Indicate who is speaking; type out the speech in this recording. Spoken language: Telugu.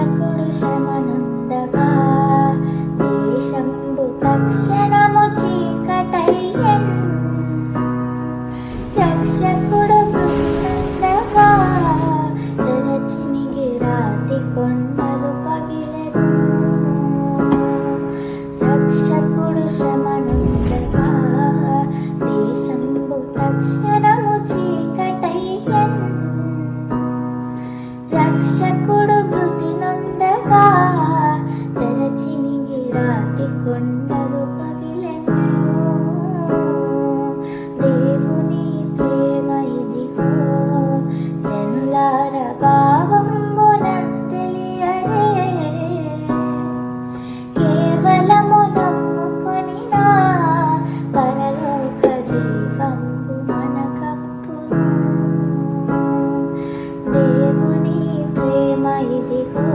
Speaker 1: రక్షకుడు శ్రమనుందగా దేశంబు తక్షణము చీకటయ్యెన్. రక్షకుడు మృతినందగా తెరచినిగి రాతి కొండలు పగిలెను. రక్షకుడు శ్రమనుందగా దేశంబు తక్షణము చీకటయ్యెన్. రక్షకుడు మృతి నొందగా తెరచినిగి రాతి కొండలు పగిలెను. దేవుని ప్రేమ ఇదిగో జనులార భావంబునంతెలియరే. కేవలము నమ్ముకొనినా పరలోక జీవంబు మనకప్పును. దేవుని ప్రేమ ఇదిగో